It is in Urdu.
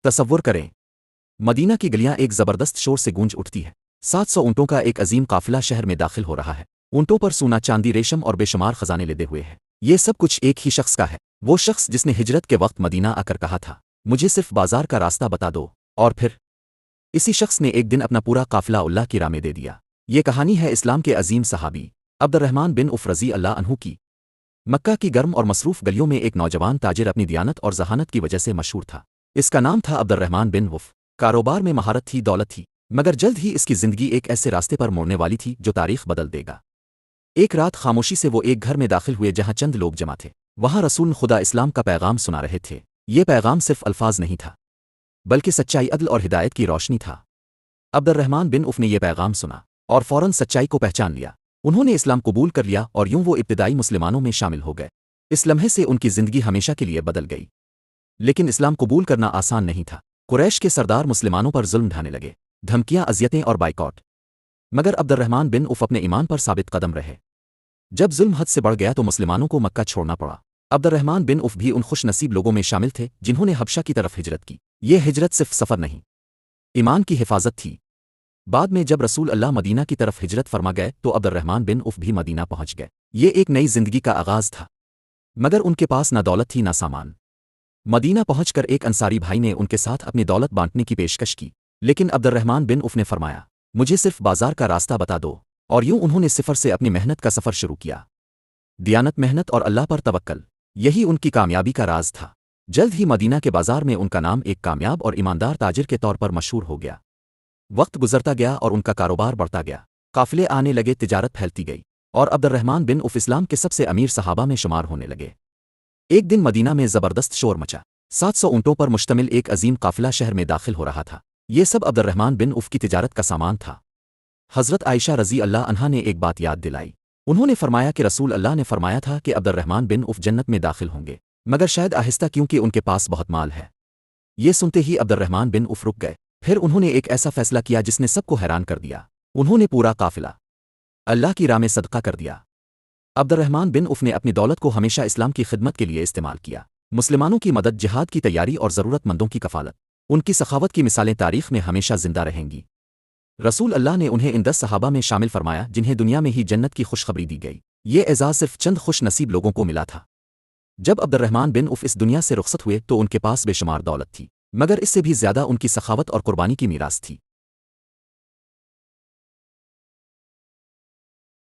تصور کریں، مدینہ کی گلیاں ایک زبردست شور سے گونج اٹھتی ہے۔ 700 اونٹوں کا ایک عظیم قافلہ شہر میں داخل ہو رہا ہے۔ اونٹوں پر سونا، چاندی، ریشم اور بے شمار خزانے لدے ہوئے ہیں۔ یہ سب کچھ ایک ہی شخص کا ہے، وہ شخص جس نے ہجرت کے وقت مدینہ آ کر کہا تھا، مجھے صرف بازار کا راستہ بتا دو، اور پھر اسی شخص نے ایک دن اپنا پورا قافلہ اللہ کی راہ میں دے دیا۔ یہ کہانی ہے اسلام کے عظیم صحابی عبد الرحمن بن عوف رضی اللہ عنہ کی۔ مکہ کی گرم اور مصروف گلیوں میں ایک نوجوان تاجر اپنی دیانت اور ذہانت کی وجہ سے مشہور تھا۔ اس کا نام تھا عبد الرحمن بن عوف۔ کاروبار میں مہارت تھی، دولت تھی، مگر جلد ہی اس کی زندگی ایک ایسے راستے پر موڑنے والی تھی جو تاریخ بدل دے گا۔ ایک رات خاموشی سے وہ ایک گھر میں داخل ہوئے جہاں چند لوگ جمع تھے۔ وہاں رسول خدا اسلام کا پیغام سنا رہے تھے۔ یہ پیغام صرف الفاظ نہیں تھا، بلکہ سچائی، عدل اور ہدایت کی روشنی تھا۔ عبد الرحمن بن عوف نے یہ پیغام سنا اور فوراً سچائی کو پہچان لیا۔ انہوں نے اسلام قبول کر لیا اور یوں وہ ابتدائی مسلمانوں میں شامل ہو گئے۔ اس لمحے سے ان کی زندگی ہمیشہ کے لیے بدل گئی۔ لیکن اسلام قبول کرنا آسان نہیں تھا۔ قریش کے سردار مسلمانوں پر ظلم ڈھانے لگے، دھمکیاں، اذیتیں اور بائیکاٹ، مگر عبد الرحمن بن عوف اپنے ایمان پر ثابت قدم رہے۔ جب ظلم حد سے بڑھ گیا تو مسلمانوں کو مکہ چھوڑنا پڑا۔ عبد الرحمن بن عوف بھی ان خوش نصیب لوگوں میں شامل تھے جنہوں نے حبشہ کی طرف ہجرت کی۔ یہ ہجرت صرف سفر نہیں، ایمان کی حفاظت تھی۔ بعد میں جب رسول اللہ مدینہ کی طرف ہجرت فرما گئے تو عبد الرحمن بن عوف بھی مدینہ پہنچ گئے۔ یہ ایک نئی زندگی کا آغاز تھا، مگر ان کے پاس نہ دولت تھی نہ سامان۔ مدینہ پہنچ کر ایک انصاری بھائی نے ان کے ساتھ اپنی دولت بانٹنے کی پیشکش کی، لیکن عبد الرحمن بن عوف نے فرمایا، مجھے صرف بازار کا راستہ بتا دو، اور یوں انہوں نے صفر سے اپنی محنت کا سفر شروع کیا۔ دیانت، محنت اور اللہ پر توکل، یہی ان کی کامیابی کا راز تھا۔ جلد ہی مدینہ کے بازار میں ان کا نام ایک کامیاب اور ایماندار تاجر کے طور پر مشہور ہو گیا۔ وقت گزرتا گیا اور ان کا کاروبار بڑھتا گیا، قافلے آنے لگے، تجارت پھیلتی گئی، اور عبد الرحمن بن عوف اسلام کے سب سے امیر صحابہ میں شمار ہونے لگے۔ ایک دن مدینہ میں زبردست شور مچا۔ 700 اونٹوں پر مشتمل ایک عظیم قافلہ شہر میں داخل ہو رہا تھا۔ یہ سب عبد الرحمن بن عوف کی تجارت کا سامان تھا۔ حضرت عائشہ رضی اللہ عنہا نے ایک بات یاد دلائی۔ انہوں نے فرمایا کہ رسول اللہ نے فرمایا تھا کہ عبد الرحمن بن عوف جنت میں داخل ہوں گے، مگر شاید آہستہ، کیونکہ ان کے پاس بہت مال ہے۔ یہ سنتے ہی عبد الرحمن بن عوف رک گئے۔ پھر انہوں نے ایک ایسا فیصلہ کیا جس نے سب کو حیران کر دیا۔ انہوں نے پورا قافلہ اللہ کی راہ میں صدقہ کر دیا۔ عبد الرحمن بن عوف نے اپنی دولت کو ہمیشہ اسلام کی خدمت کے لیے استعمال کیا۔ مسلمانوں کی مدد، جہاد کی تیاری اور ضرورت مندوں کی کفالت، ان کی سخاوت کی مثالیں تاریخ میں ہمیشہ زندہ رہیں گی۔ رسول اللہ نے انہیں ان 10 صحابہ میں شامل فرمایا جنہیں دنیا میں ہی جنت کی خوشخبری دی گئی۔ یہ اعزاز صرف چند خوش نصیب لوگوں کو ملا تھا۔ جب عبد الرحمن بن عوف اس دنیا سے رخصت ہوئے تو ان کے پاس بے شمار دولت تھی، مگر اس سے بھی زیادہ ان کی سخاوت اور قربانی کی میراث تھی۔